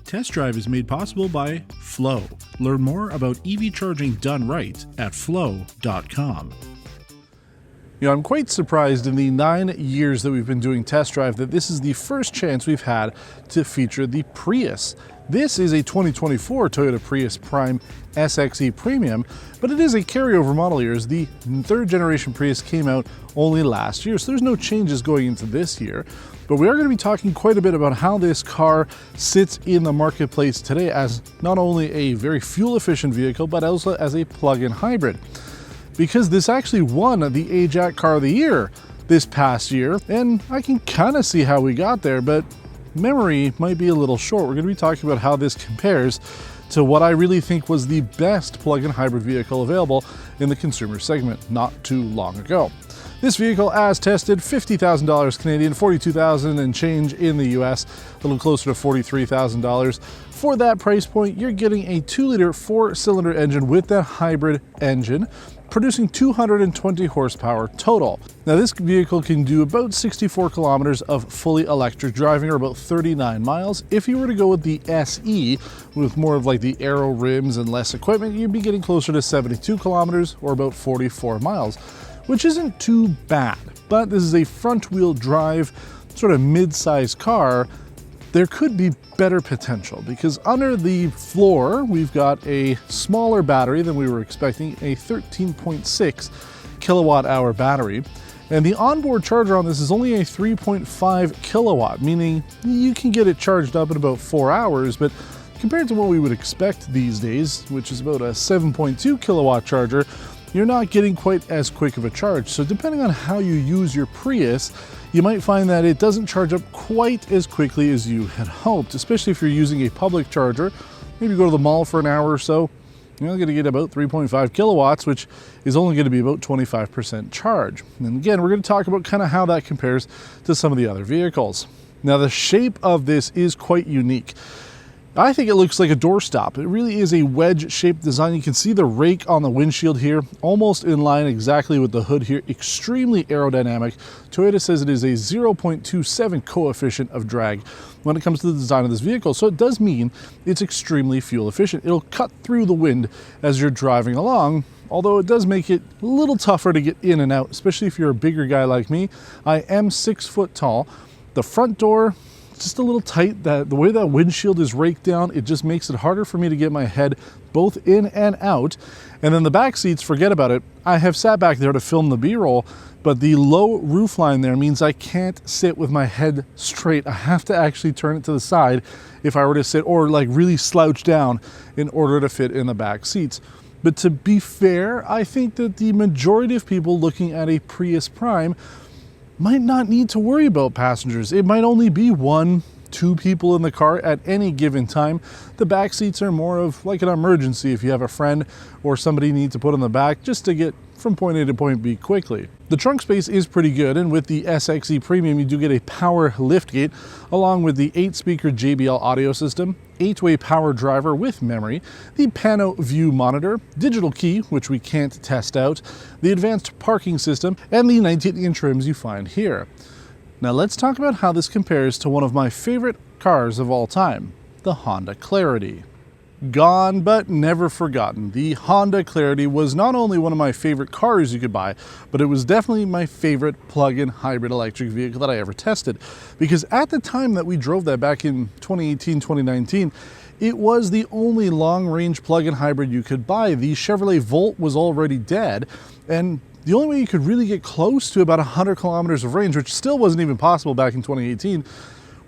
Test Drive is made possible by Flow. Learn more about EV charging done right at flow.com. I'm quite surprised in the 9 years that we've been doing Test Drive that this is the first chance we've had to feature the Prius. This is a 2024 Toyota Prius Prime XSE Premium, but it is a carryover model year as the third generation Prius came out only last year, so there's no changes going into this year. But we are going to be talking quite a bit about how this car sits in the marketplace today as not only a very fuel efficient vehicle, but also as a plug-in hybrid. Because this actually won the AJAC Car of the Year this past year, and I can kind of see how we got there, but memory might be a little short. We're going to be talking about how this compares to what I really think was the best plug-in hybrid vehicle available in the consumer segment not too long ago. This vehicle, as tested, $50,000 Canadian, $42,000 and change in the US, a little closer to $43,000. For that price point, you're getting a 2-liter 4-cylinder engine with that hybrid engine, producing 220 horsepower total. Now this vehicle can do about 64 kilometers of fully electric driving, or about 39 miles. If you were to go with the SE, with more of like the aero rims and less equipment, you'd be getting closer to 72 kilometers or about 44 miles, which isn't too bad. But this is a front-wheel drive, sort of mid-size car. There could be better potential because under the floor, we've got a smaller battery than we were expecting, a 13.6 kilowatt hour battery. And the onboard charger on this is only a 3.5 kilowatt, meaning you can get it charged up in about 4 hours, but compared to what we would expect these days, which is about a 7.2 kilowatt charger, you're not getting quite as quick of a charge. So depending on how you use your Prius, you might find that it doesn't charge up quite as quickly as you had hoped, especially if you're using a public charger. Maybe go to the mall for an hour or so, you're going to get about 3.5 kilowatts, which is only going to be about 25% charge. And again, we're going to talk about kind of how that compares to some of the other vehicles. Now, the shape of this is quite unique. I think it looks like a doorstop. It really is a wedge-shaped design. You can see the rake on the windshield here, almost in line exactly with the hood here. Extremely aerodynamic. Toyota says it is a 0.27 coefficient of drag when it comes to the design of this vehicle. So it does mean it's extremely fuel efficient. It'll cut through the wind as you're driving along, although it does make it a little tougher to get in and out, especially if you're a bigger guy like me. I am 6 foot tall. The front door, just a little tight. The way that windshield is raked down, it just makes it harder for me to get my head both in and out. And then the back seats, forget about it. I have sat back there to film the B-roll, but the low roof line there means I can't sit with my head straight. I have to actually turn it to the side if I were to sit, or like really slouch down in order to fit in the back seats. But to be fair, I think that the majority of people looking at a Prius Prime might not need to worry about passengers. It might only be 1-2 people in the car at any given time. The back seats are more of like an emergency if you have a friend or somebody you need to put in the back just to get from point A to point B quickly. The trunk space is pretty good, and with the XSE Premium you do get a power liftgate along with the 8-speaker JBL audio system, 8-way power driver with memory, the Pano View monitor, digital key, which we can't test out, the advanced parking system, and the 19-inch rims you find here. Now let's talk about how this compares to one of my favorite cars of all time, the Honda Clarity. Gone but never forgotten. The Honda Clarity was not only one of my favorite cars you could buy, but it was definitely my favorite plug-in hybrid electric vehicle that I ever tested. Because at the time that we drove that back in 2018, 2019, it was the only long-range plug-in hybrid you could buy. The Chevrolet Volt was already dead, and the only way you could really get close to about 100 kilometers of range, which still wasn't even possible back in 2018,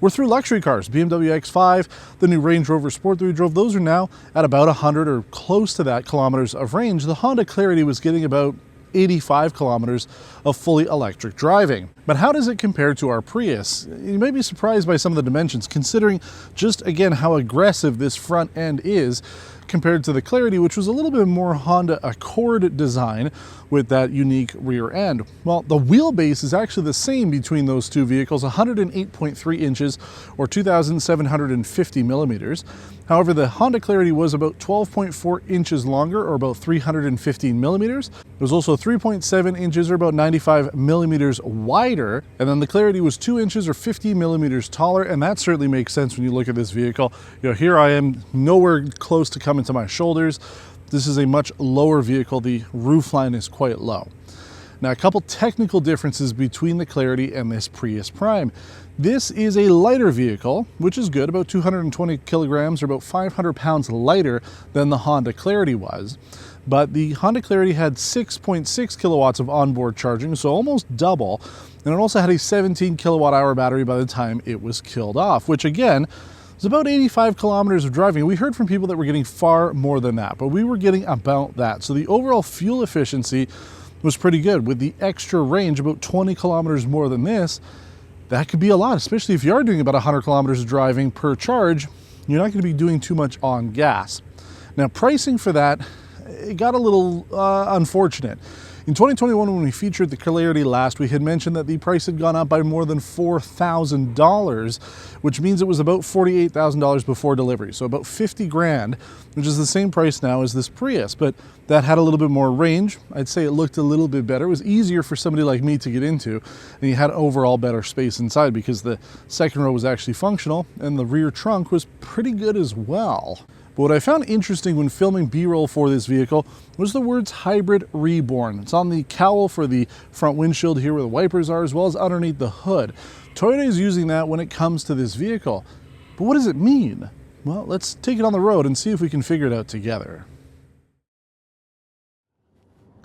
were through luxury cars. BMW X5, the new Range Rover Sport that we drove, those are now at about 100 or close to that kilometers of range. The Honda Clarity was getting about 85 kilometers of fully electric driving. But how does it compare to our Prius? You may be surprised by some of the dimensions, considering just again how aggressive this front end is compared to the Clarity, which was a little bit more Honda Accord design with that unique rear end. Well, the wheelbase is actually the same between those two vehicles, 108.3 inches or 2,750 millimeters. However, the Honda Clarity was about 12.4 inches longer or about 315 millimeters. It was also 3.7 inches or about 95 millimeters wider, and then the Clarity was 2 inches or 50 millimeters taller, and that certainly makes sense when you look at this vehicle. You know, here I am nowhere close to coming to my shoulders. This is a much lower vehicle. The roofline is quite low. Now, a couple technical differences between the Clarity and this Prius Prime. This is a lighter vehicle, which is good, about 220 kilograms or about 500 pounds lighter than the Honda Clarity was. But the Honda Clarity had 6.6 kilowatts of onboard charging, so almost double. And it also had a 17 kilowatt hour battery by the time it was killed off, which again, is about 85 kilometers of driving. We heard from people that were getting far more than that, but we were getting about that. So the overall fuel efficiency was pretty good. With the extra range, about 20 kilometers more than this, that could be a lot, especially if you are doing about 100 kilometers of driving per charge. You're not going to be doing too much on gas. Now, pricing for that, it got a little unfortunate. In 2021, when we featured the Clarity last, we had mentioned that the price had gone up by more than $4,000, which means it was about $48,000 before delivery. So about 50 grand, which is the same price now as this Prius, but that had a little bit more range. I'd say it looked a little bit better. It was easier for somebody like me to get into, and you had overall better space inside because the second row was actually functional and the rear trunk was pretty good as well. But what I found interesting when filming B-roll for this vehicle was the words Hybrid Reborn. It's on the cowl for the front windshield here where the wipers are, as well as underneath the hood. Toyota is using that when it comes to this vehicle. But what does it mean? Well, let's take it on the road and see if we can figure it out together.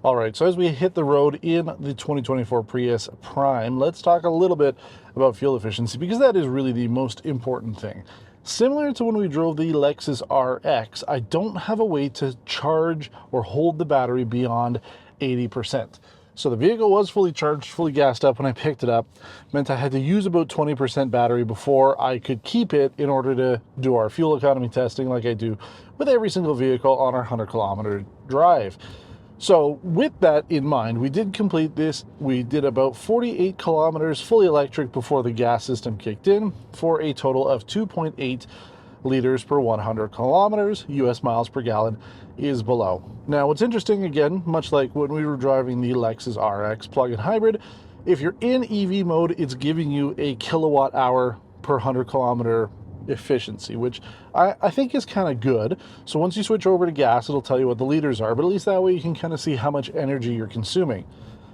All right, so as we hit the road in the 2024 Prius Prime, let's talk a little bit about fuel efficiency, because that is really the most important thing. Similar to when we drove the Lexus RX, I don't have a way to charge or hold the battery beyond 80%. So the vehicle was fully charged, fully gassed up when I picked it up. Meant I had to use about 20% battery before I could keep it in order to do our fuel economy testing like I do with every single vehicle on our 100-kilometer drive. So with that in mind, we did complete this. We did about 48 kilometers fully electric before the gas system kicked in, for a total of 2.8 liters per 100 kilometers. US miles per gallon is below. Now, what's interesting, again, much like when we were driving the Lexus RX plug-in hybrid, if you're in EV mode, it's giving you a kilowatt hour per 100 kilometer efficiency, which I think is kind of good. So once you switch over to gas, it'll tell you what the liters are, but at least that way you can kind of see how much energy you're consuming.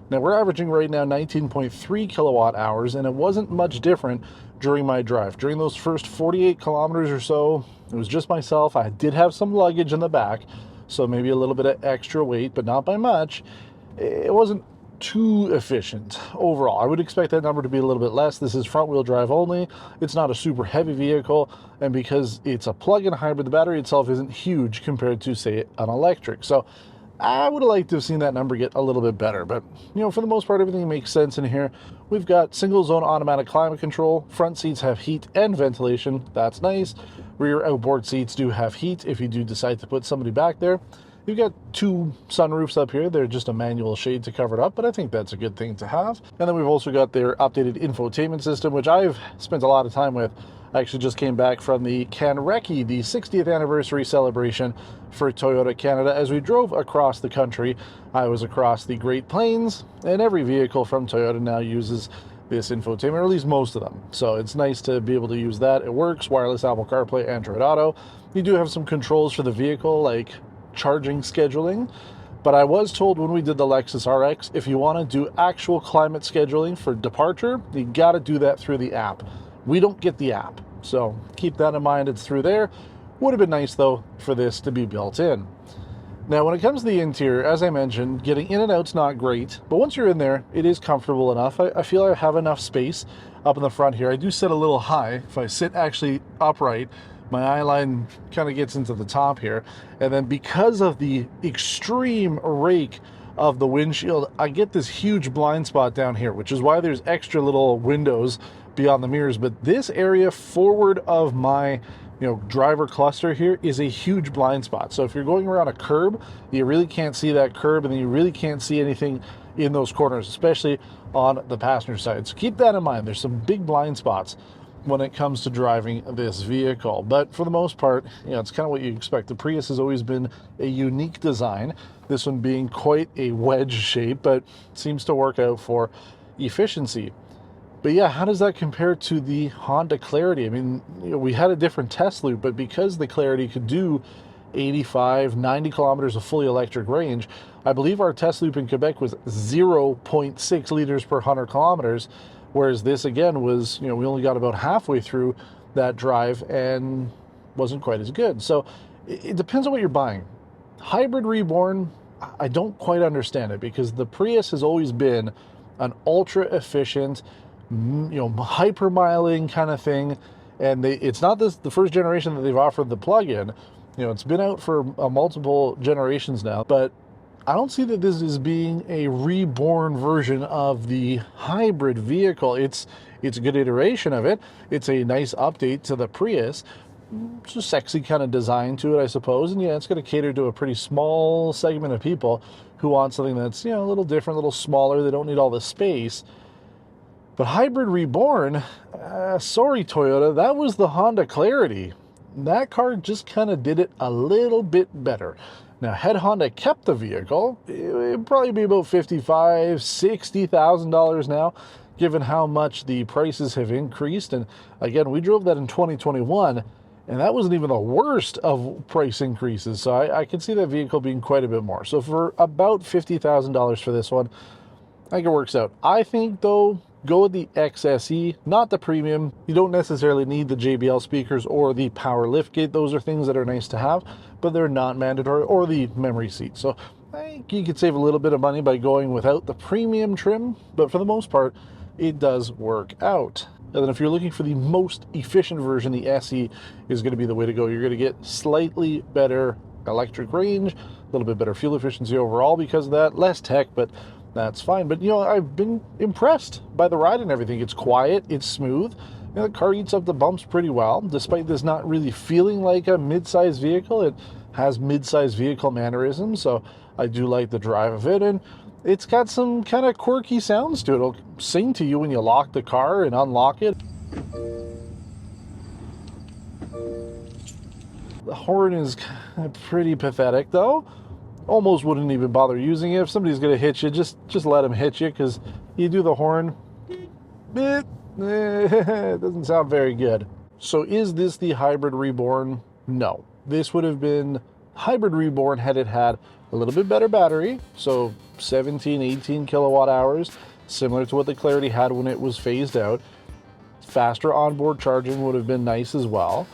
Now, we're averaging right now 19.3 kilowatt hours, and it wasn't much different during my drive. During those first 48 kilometers or so, it was just myself. I did have some luggage in the back, so maybe a little bit of extra weight, but not by much. It wasn't too efficient overall. I would expect that number to be a little bit less. This is front wheel drive only. It's not a super heavy vehicle, and because it's a plug-in hybrid, the battery itself isn't huge compared to, say, an electric. So I would have liked to have seen that number get a little bit better, but you know, for the most part, everything makes sense in here. We've got single zone automatic climate control. Front seats have heat and ventilation. That's nice. Rear outboard seats do have heat if you do decide to put somebody back there. You've got 2 sunroofs up here. They're just a manual shade to cover it up, but I think that's a good thing to have. And then we've also got their updated infotainment system, which I've spent a lot of time with. I actually just came back from the Canrecce, the 60th anniversary celebration for Toyota Canada. As we drove across the country, I was across the Great Plains, and every vehicle from Toyota now uses this infotainment, or at least most of them. So it's nice to be able to use that. It works, wireless Apple CarPlay, Android Auto. You do have some controls for the vehicle, like charging scheduling, but I was told when we did the Lexus RX, if you want to do actual climate scheduling for departure, you got to do that through the app. We don't get the app, so keep that in mind. It's through there. Would have been nice though for this to be built in. Now, when it comes to the interior, as I mentioned, getting in and out's not great, but once you're in there, it is comfortable enough. I feel I have enough space up in the front here. I do sit a little high. If I sit actually upright, my eye line kind of gets into the top here. And then because of the extreme rake of the windshield, I get this huge blind spot down here, which is why there's extra little windows beyond the mirrors. But this area forward of my driver cluster here is a huge blind spot. So if you're going around a curb, you really can't see that curb, and then you really can't see anything in those corners, especially on the passenger side. So keep that in mind. There's some big blind spots. when it comes to driving this vehicle. But for the most part, it's kind of what you expect. The Prius has always been a unique design, this one being quite a wedge shape, but seems to work out for efficiency. But yeah, how does that compare to the Honda Clarity? I mean, we had a different test loop, but because the Clarity could do 85, 90 kilometers of fully electric range, I believe our test loop in Quebec was 0.6 liters per 100 kilometers, whereas this again was, we only got about halfway through that drive and wasn't quite as good. So it depends on what you're buying. Hybrid Reborn, I don't quite understand it, because the Prius has always been an ultra efficient, hyper-miling kind of thing, and it's not the first generation that they've offered the plug-in. It's been out for multiple generations now, but I don't see that this is being a reborn version of the hybrid vehicle. It's a good iteration of it. It's a nice update to the Prius. It's a sexy kind of design to it, I suppose, and yeah, it's going to cater to a pretty small segment of people who want something that's, a little different, a little smaller. They don't need all the space. But Hybrid Reborn, sorry Toyota, that was the Honda Clarity. That car just kind of did it a little bit better. Now, had Honda kept the vehicle, it'd probably be about $55,000, $60,000 now, given how much the prices have increased. And again, we drove that in 2021, and that wasn't even the worst of price increases. So I can see that vehicle being quite a bit more. So for about $50,000 for this one, I think it works out. I think, though, go with the XSE, not the premium. You don't necessarily need the JBL speakers or the power liftgate. Those are things that are nice to have, but they're not mandatory, or the memory seat. So I think you could save a little bit of money by going without the premium trim, but for the most part, it does work out. And then if you're looking for the most efficient version, the SE is going to be the way to go. You're going to get slightly better electric range, a little bit better fuel efficiency overall because of that, less tech, but that's fine. But I've been impressed by the ride and everything. It's quiet, it's smooth. The car eats up the bumps pretty well, despite this not really feeling like a mid-size vehicle. It has mid-size vehicle mannerisms, so I do like the drive of it, and it's got some kind of quirky sounds to it. It'll sing to you when you lock the car and unlock it. The horn is pretty pathetic, though. Almost wouldn't even bother using it. If somebody's going to hit you, just let them hit you, because you do the horn, it doesn't sound very good. So is this the Hybrid Reborn? No. This would have been Hybrid Reborn had it had a little bit better battery, so 17, 18 kilowatt hours, similar to what the Clarity had when it was phased out. Faster onboard charging would have been nice as well.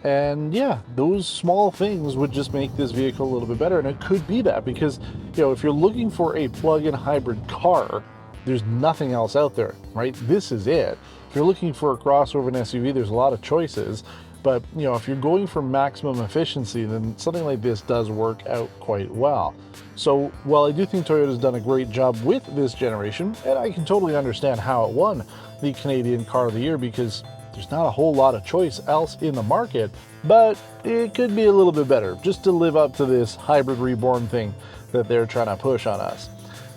And yeah, those small things would just make this vehicle a little bit better. And it could be that because, if you're looking for a plug-in hybrid car, there's nothing else out there, right? This is it. If you're looking for a crossover and SUV, there's a lot of choices. But, if you're going for maximum efficiency, then something like this does work out quite well. So while I do think Toyota's done a great job with this generation, and I can totally understand how it won the Canadian Car of the Year, because there's not a whole lot of choice else in the market, but it could be a little bit better just to live up to this Hybrid Reborn thing that they're trying to push on us.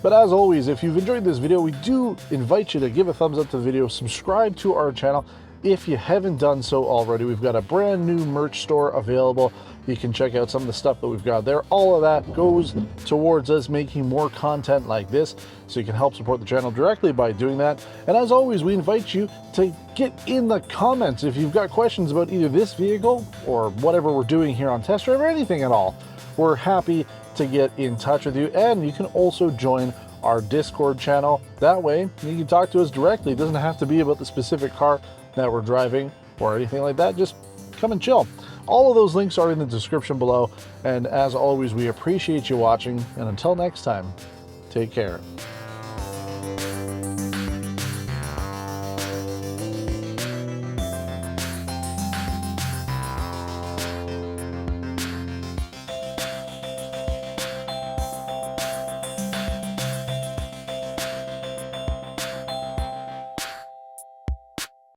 But as always, if you've enjoyed this video, we do invite you to give a thumbs up to the video, subscribe to our channel if you haven't done so already. We've got a brand new merch store available. You can check out some of the stuff that we've got there. All of that goes towards us making more content like this, so you can help support the channel directly by doing that. And as always, we invite you to get in the comments if you've got questions about either this vehicle or whatever we're doing here on Test Drive or anything at all. We're happy to get in touch with you, and you can also join our Discord channel. That way you can talk to us directly. It doesn't have to be about the specific car that we're driving or anything like that. Just come and chill. All of those links are in the description below, and as always, we appreciate you watching, and until next time, take care.